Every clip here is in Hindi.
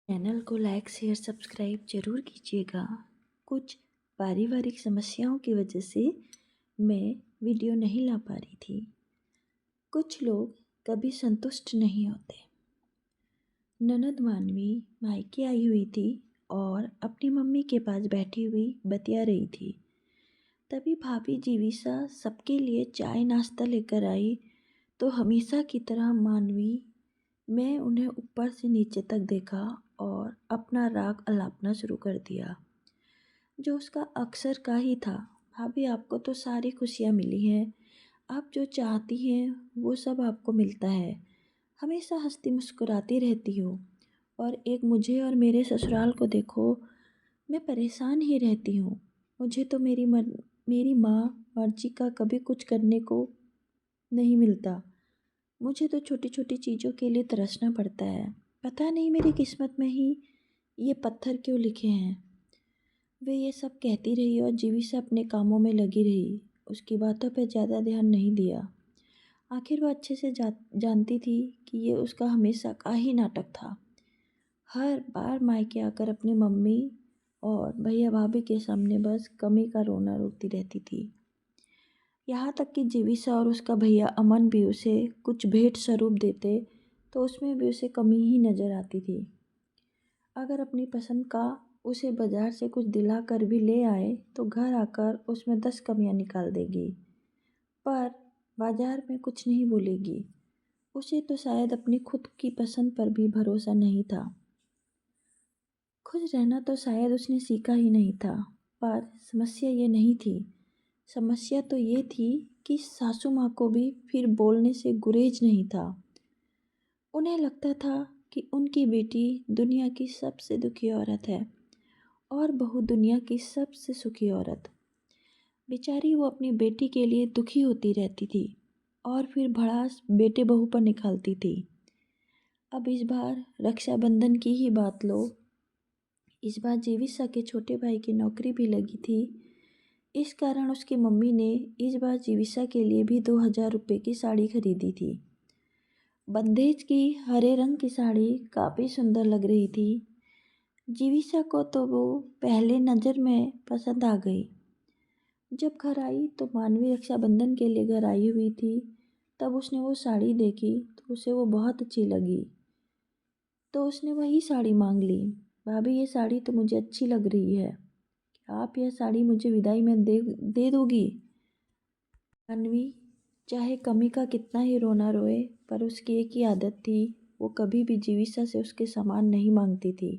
चैनल को लाइक शेयर सब्सक्राइब ज़रूर कीजिएगा। कुछ पारिवारिक समस्याओं की वजह से मैं वीडियो नहीं ला पा रही थी। कुछ लोग कभी संतुष्ट नहीं होते। ननद मानवी मायके आई हुई थी और अपनी मम्मी के पास बैठी हुई बतिया रही थी। तभी भाभी जीविसा सबके लिए चाय नाश्ता लेकर आई तो हमेशा की तरह मानवी मैं उन्हें ऊपर से नीचे तक देखा और अपना राग अलापना शुरू कर दिया, जो उसका अक्सर का ही था। भाभी आपको तो सारी खुशियाँ मिली हैं, आप जो चाहती हैं वो सब आपको मिलता है। हमेशा हंसती मुस्कुराती रहती हो और एक मुझे और मेरे ससुराल को देखो, मैं परेशान ही रहती हूँ। मुझे तो मेरी माँ मर्जी का कभी कुछ करने को नहीं मिलता। मुझे तो छोटी छोटी चीज़ों के लिए तरसना पड़ता है। पता नहीं मेरी किस्मत में ही ये पत्थर क्यों लिखे हैं। वे ये सब कहती रही और जीवी से अपने कामों में लगी रही। उसकी बातों पर ज़्यादा ध्यान नहीं दिया। आखिर वह अच्छे से जानती थी कि ये उसका हमेशा का ही नाटक था। हर बार मायके आकर अपनी मम्मी और भैया भाभी के सामने बस कमी का रोना रोती रहती थी। यहाँ तक कि जीविसा और उसका भैया अमन भी उसे कुछ भेंट स्वरूप देते तो उसमें भी उसे कमी ही नज़र आती थी। अगर अपनी पसंद का उसे बाजार से कुछ दिला कर भी ले आए तो घर आकर उसमें 10 कमियां निकाल देगी, पर बाजार में कुछ नहीं बोलेगी। उसे तो शायद अपनी खुद की पसंद पर भी भरोसा नहीं था। खुश रहना तो शायद उसने सीखा ही नहीं था। पर समस्या ये नहीं थी। समस्या तो ये थी कि सासू माँ को भी फिर बोलने से गुरेज नहीं था। उन्हें लगता था कि उनकी बेटी दुनिया की सबसे दुखी औरत है और बहू दुनिया की सबसे सुखी औरत। बेचारी वो अपनी बेटी के लिए दुखी होती रहती थी और फिर भड़ास बेटे बहू पर निकालती थी। अब इस बार रक्षाबंधन की ही बात लो। इस बार जीविसा के छोटे भाई की नौकरी भी लगी थी। इस कारण उसकी मम्मी ने इस बार जीविसा के लिए भी 2000 रुपये की साड़ी खरीदी थी। बंदेज की हरे रंग की साड़ी काफ़ी सुंदर लग रही थी। जीविसा को तो वो पहले नज़र में पसंद आ गई। जब घर आई तो मानवी रक्षाबंधन के लिए घर आई हुई थी। तब उसने वो साड़ी देखी तो उसे वो बहुत अच्छी लगी, तो उसने वही साड़ी मांग ली। भाभी ये साड़ी तो मुझे अच्छी लग रही है, क्या आप यह साड़ी मुझे विदाई में दे दोगी? मानवी चाहे कमी का कितना ही रोना रोए, पर उसकी एक ही आदत थी, वो कभी भी जीविसा से उसके सामान नहीं मांगती थी।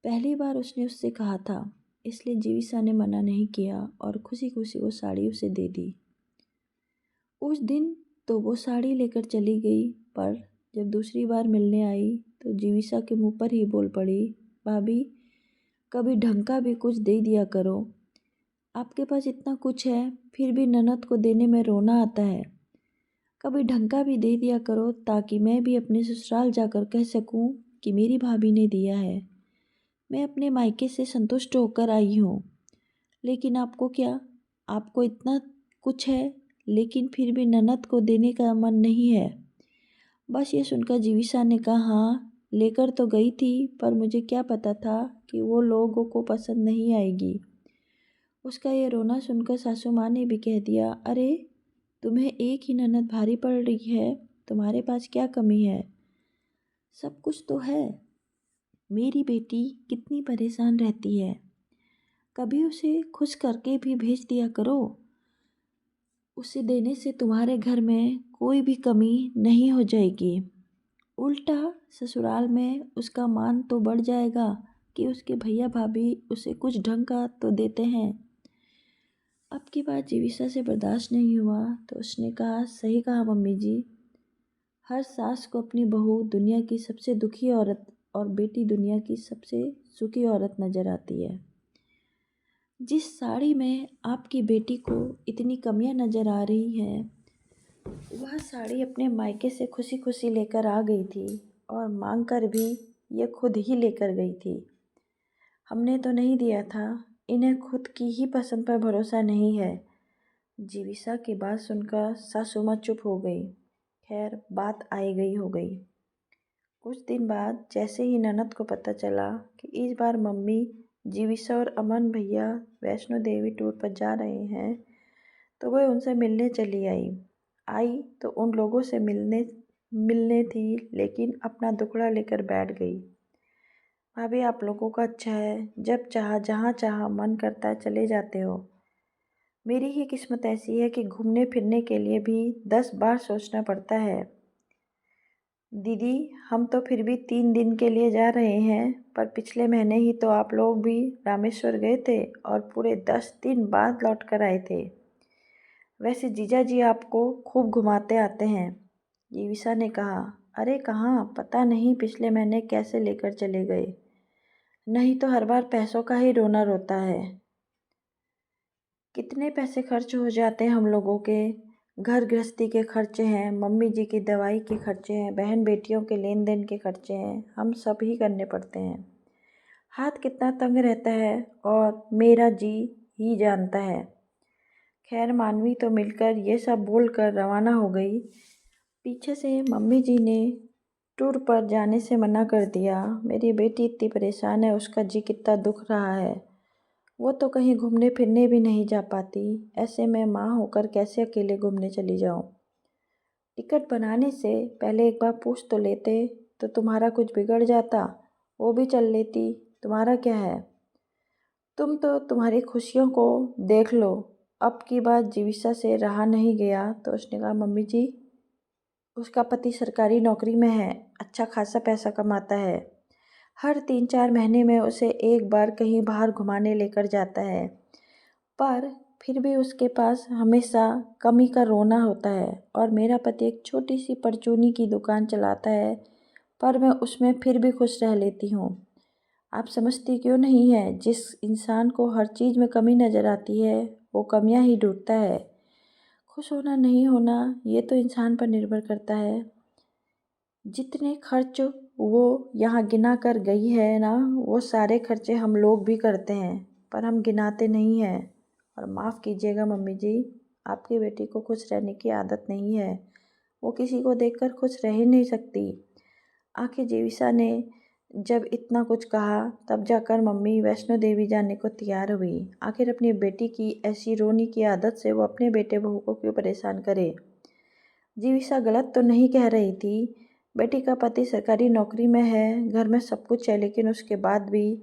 पहली बार उसने उससे कहा था, इसलिए जीविसा ने मना नहीं किया और खुशी खुशी वो साड़ी उसे दे दी। उस दिन तो वो साड़ी लेकर चली गई, पर जब दूसरी बार मिलने आई तो जीविसा के मुंह पर ही बोल पड़ी, भाभी कभी ढंग का भी कुछ दे दिया करो। आपके पास इतना कुछ है फिर भी ननद को देने में रोना आता है। कभी ढंग का भी दे दिया करो ताकि मैं भी अपने ससुराल जाकर कह सकूं कि मेरी भाभी ने दिया है। मैं अपने मायके से संतुष्ट होकर आई हूँ। लेकिन आपको क्या, आपको इतना कुछ है लेकिन फिर भी ननद को देने का मन नहीं है। बस ये सुनकर जीविसा ने कहा, हाँ लेकर तो गई थी, पर मुझे क्या पता था कि वो लोगों को पसंद नहीं आएगी। उसका ये रोना सुनकर सासू माँ ने भी कह दिया, अरे तुम्हें एक ही ननद भारी पड़ रही है, तुम्हारे पास क्या कमी है? सब कुछ तो है। मेरी बेटी कितनी परेशान रहती है, कभी उसे खुश करके भी भेज दिया करो। उसे देने से तुम्हारे घर में कोई भी कमी नहीं हो जाएगी। उल्टा ससुराल में उसका मान तो बढ़ जाएगा कि उसके भैया भाभी उसे कुछ ढंग का तो देते हैं। अब की बात जीविसा से बर्दाश्त नहीं हुआ तो उसने कहा, सही कहा मम्मी जी। हर सास को अपनी बहू दुनिया की सबसे दुखी औरत और बेटी दुनिया की सबसे सुखी औरत नजर आती है। जिस साड़ी में आपकी बेटी को इतनी कमियां नजर आ रही हैं, वह साड़ी अपने मायके से खुशी खुशी लेकर आ गई थी और मांग कर भी ये खुद ही लेकर गई थी। हमने तो नहीं दिया था, इन्हें खुद की ही पसंद पर भरोसा नहीं है। जीविसा की बात सुनकर सासू माँ चुप हो गई। खैर बात आई गई हो गई। कुछ दिन बाद जैसे ही ननद को पता चला कि इस बार मम्मी जीविशा और अमन भैया वैष्णो देवी टूर पर जा रहे हैं, तो वह उनसे मिलने चली आई तो उन लोगों से मिलने मिलने थी, लेकिन अपना दुखड़ा लेकर बैठ गई। भाभी, आप लोगों का अच्छा है, जब चाहा जहाँ चाहा मन करता है चले जाते हो। मेरी ही किस्मत ऐसी है कि घूमने फिरने के लिए भी 10 बार सोचना पड़ता है। दीदी, हम तो फिर भी 3 दिन के लिए जा रहे हैं, पर पिछले महीने ही तो आप लोग भी रामेश्वर गए थे और पूरे 10 दिन बाद लौट कर आए थे। वैसे जीजा जी आपको खूब घुमाते आते हैं, जीविशा ने कहा। अरे कहाँ, पता नहीं पिछले महीने कैसे लेकर चले गए। नहीं तो हर बार पैसों का ही रोना रोता है। कितने पैसे खर्च हो जाते हैं हम लोगों के। घर गृहस्थी के खर्चे हैं, मम्मी जी की दवाई के खर्चे हैं, बहन बेटियों के लेन देन के खर्चे हैं, हम सब ही करने पड़ते हैं। हाथ कितना तंग रहता है और मेरा जी ही जानता है। खैर, मानवी तो मिलकर ये सब बोल कर रवाना हो गई। पीछे से मम्मी जी ने टूर पर जाने से मना कर दिया। मेरी बेटी इतनी परेशान है, उसका जी कितना दुख रहा है। वो तो कहीं घूमने फिरने भी नहीं जा पाती, ऐसे में माँ होकर कैसे अकेले घूमने चली जाऊँ। टिकट बनाने से पहले एक बार पूछ तो लेते तो तुम्हारा कुछ बिगड़ जाता, वो भी चल लेती। तुम्हारा क्या है, तुम तो तुम्हारी खुशियों को देख लो। अब की बात जीविशा से रहा नहीं गया तो उसने कहा, मम्मी जी, उसका पति सरकारी नौकरी में है, अच्छा खासा पैसा कमाता है। हर 3-4 महीने में उसे एक बार कहीं बाहर घुमाने लेकर जाता है, पर फिर भी उसके पास हमेशा कमी का रोना होता है। और मेरा पति एक छोटी सी परचूनी की दुकान चलाता है, पर मैं उसमें फिर भी खुश रह लेती हूँ। आप समझती क्यों नहीं है, जिस इंसान को हर चीज़ में कमी नज़र आती है वो कमियां ही ढूंढता है। खुश होना नहीं होना ये तो इंसान पर निर्भर करता है। जितने खर्च वो यहाँ गिना कर गई है ना, वो सारे खर्चे हम लोग भी करते हैं, पर हम गिनाते नहीं हैं। और माफ़ कीजिएगा मम्मी जी, आपकी बेटी को खुश रहने की आदत नहीं है, वो किसी को देखकर खुश रह ही नहीं सकती। आखिर जीविशा ने जब इतना कुछ कहा तब जाकर मम्मी वैष्णो देवी जाने को तैयार हुई। आखिर अपनी बेटी की ऐसी रोने की आदत से वो अपने बेटे बहू को क्यों परेशान करे। जीविशा गलत तो नहीं कह रही थी। बेटी का पति सरकारी नौकरी में है, घर में सब कुछ है, लेकिन उसके बाद भी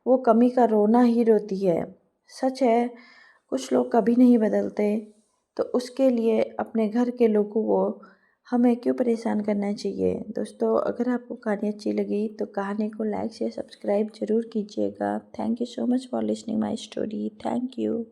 वो कमी का रोना ही रोती है। सच है, कुछ लोग कभी नहीं बदलते, तो उसके लिए अपने घर के लोगों को हमें क्यों परेशान करना चाहिए। दोस्तों, अगर आपको कहानी अच्छी लगी तो कहानी को लाइक शेयर सब्सक्राइब ज़रूर कीजिएगा। Thank you so much for listening my story. Thank you.